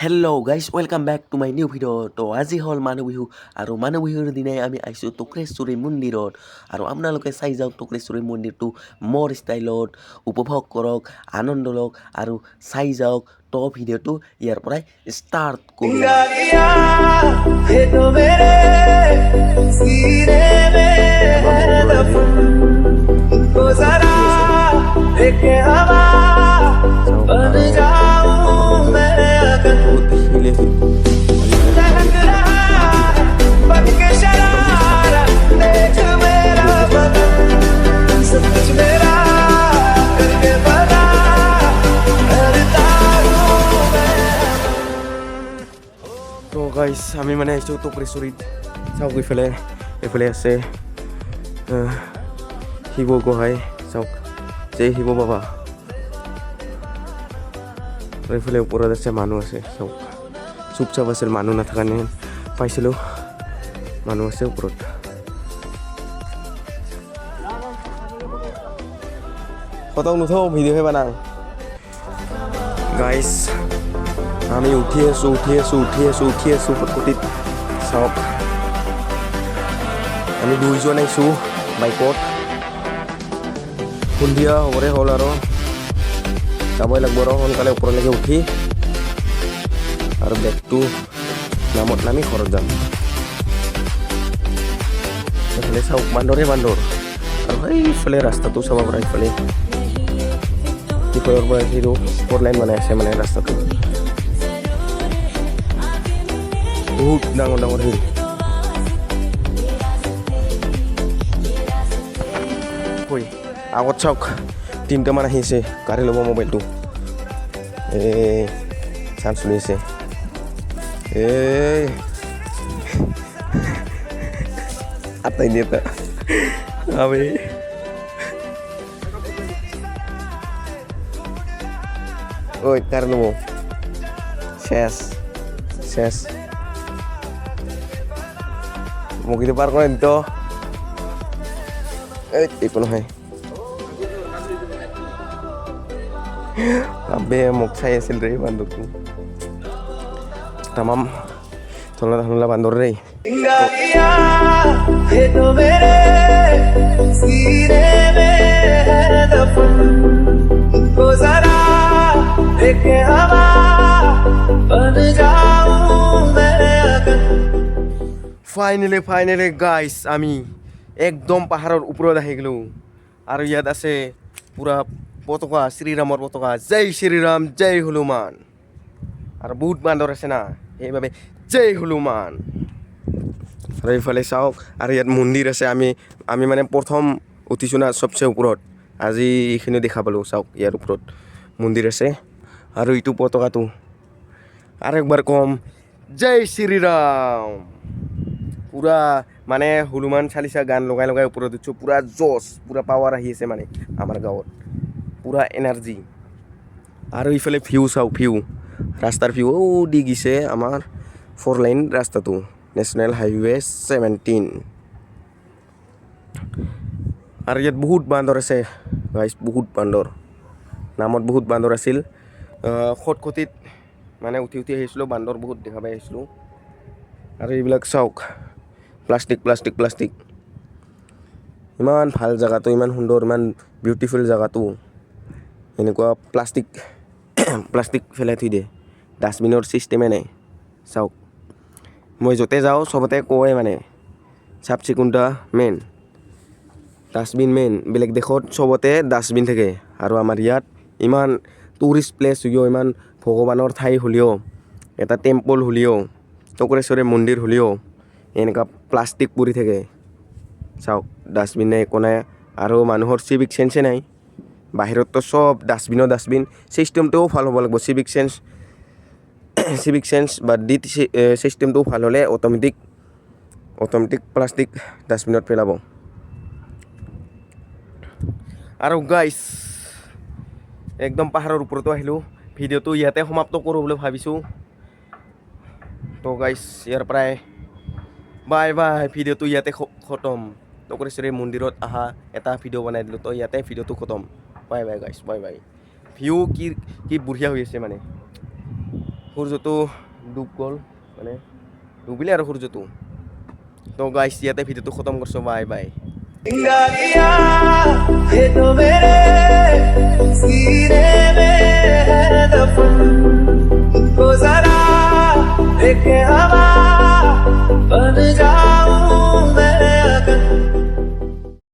Hello guys, welcome back to my new video. তো আজি হল মানুহ বিহু আৰু মানুহ বিহুৰ দিনাই আমি আহিছোঁ টুক্ৰেশ্বৰী মন্দিৰত আৰু আপোনালোকে চাই যাওক টুক্ৰেশ্বৰী মন্দিৰটো মোৰ ষ্টাইলত উপভোগ কৰক আনন্দ লওক আৰু চাই যাওক তো ভিডিঅ'টো ইয়াৰ পৰাই ষ্টাৰ্ট কৰোঁ তো গাইস আমি মানে আহিছোঁ টুক্ৰেশ্বৰীত চাওক এইফালে আছে শিৱ গোহাঁই চাওক জয় শিৱ বাবা এইফালে ওপৰত আছে মানুহ আছে চাওক চুপচাপ আছিল মানুহ নাথাকা নে পাইছিলোঁ মানুহ আছে ওপৰত ফটো নুঠাও ভিডিঅ'হে বনাওঁ গাইছ আমি উঠি আছোঁ ফটকটিত চাওক আমি দুইজন আহিছোঁ বাইকত সন্ধিয়া হ'বৰে হ'ল আৰু যাবই লাগিব আৰু সোনকালে ওপৰলৈকে উঠি আৰু বেগটো নামত নামি ঘৰত যাম এইফালে চাওক বান্দৰ আৰু এইফালে ৰাস্তাটো চাব পৰা সিফালৰ পৰা সেইটো 4 লাইন বনাই আছে মানে ৰাস্তাটো বহুত ডাঙৰ হিল আগত চাওক 3টামান আহিছে গাড়ী ল'ব মোবাইলটো চান্স চলি আছে আটাই দিয়ে আমি ওই গাড়ী ল'ব শেষ মোক কিন্তু পাৰ কৰে তো একো নহয় আবে মোক চাই আছিল ৰে বান্দৰটো তামাম ধনলা বান্দৰ ৰে ফাইনেলি গাইছ আমি একদম পাহাৰৰ ওপৰত আহি গ'লোঁ আৰু ইয়াত আছে পুৰা পতাকা শ্ৰীৰামৰ পতাকা জয় শ্ৰীৰাম জয় হনুমান আৰু বহুত বান্দৰ আছে না সেইবাবে জয় হনুমান আৰু এইফালে চাওক আৰু ইয়াত মন্দিৰ আছে আমি মানে প্ৰথম উঠিছোঁ না চবচে ওপৰত আজি এইখিনি দেখা পালোঁ চাওক ইয়াৰ ওপৰত মন্দিৰ আছে আৰু এইটো পতাকাটো আৰু একবাৰ কম জয় শ্ৰীৰাম পুৰা মানে হনুমান চালিচা গান লগাই ওপৰত উঠিছোঁ পুৰা জছ পুৰা পাৱাৰ আহি আছে মানে আমাৰ গাঁৱত পুৰা এনাৰ্জি আৰু ইফালে ভিউ চাওক ৰাস্তাৰ ভিউ দি গিছে আমাৰ 4 লাইন ৰাস্তাটো নেশ্যনেল হাইৱে 17 আৰু ইয়াত বহুত বান্দৰ আছে গাইছ বহুত বান্দৰ নামত বহুত বান্দৰ আছিল খটখটিত মানে উঠি আহিছিলোঁ বান্দৰ বহুত দেখা পাই আহিছিলোঁ আৰু এইবিলাক চাওক প্লাষ্টিক ইমান ভাল জেগাটো ইমান সুন্দৰ ইমান বিউটিফুল জেগাটো এনেকুৱা প্লাষ্টিক ফেলাই থৈ দিয়ে ডাষ্টবিনৰ ছিষ্টেমে নাই চাওক মই য'তে যাওঁ চবতে কয় মানে চাফ চিকুণতা মেইন ডাষ্টবিন মেইন বেলেগ দেশত চবতে ডাষ্টবিন থাকে আৰু আমাৰ ইয়াত ইমান টুৰিষ্ট প্লেচ হ'লেও ইমান ভগৱানৰ ঠাই হ'লেও এটা টেম্পল হ'লেও টুক্ৰেশ্বৰী মন্দিৰ হ'লেও এনেকুৱা প্লাষ্টিক পৰি থাকে চাওক ডাষ্টবিন নাই একো নাই আৰু মানুহৰ চিভিক চেন্সে নাই বাহিৰততো চব ডাষ্টবিন ছিষ্টেমটোও ভাল হ'ব লাগিব চিভিক চেন্স বা ছিষ্টেমটোও ভাল হ'লে অট'মেটিক প্লাষ্টিক ডাষ্টবিনত পেলাব আৰু গাইছ একদম পাহাৰৰ ওপৰতো আহিলোঁ ভিডিঅ'টো ইয়াতে সমাপ্ত কৰোঁ বুলি ভাবিছোঁ তো গাইছ ইয়াৰ পৰাই বাই ভিডিঅ'টো ইয়াতে খতম টুক্ৰেশ্বৰী মন্দিৰত আহা এটা ভিডিঅ' বনাই দিলোঁ তো ইয়াতে ভিডিঅ'টো খতম বাই গাইছ বাই ভিউ কি বঢ়িয়া হৈ আছে মানে সূৰ্যটো ডুব গ'ল মানে ডুবিলে আৰু সূৰ্যটো তো গাইছ ইয়াতে ভিডিঅ'টো খতম কৰিছোঁ বাই বাই तो मेरे सीने में है दफन को जरा देखे हवा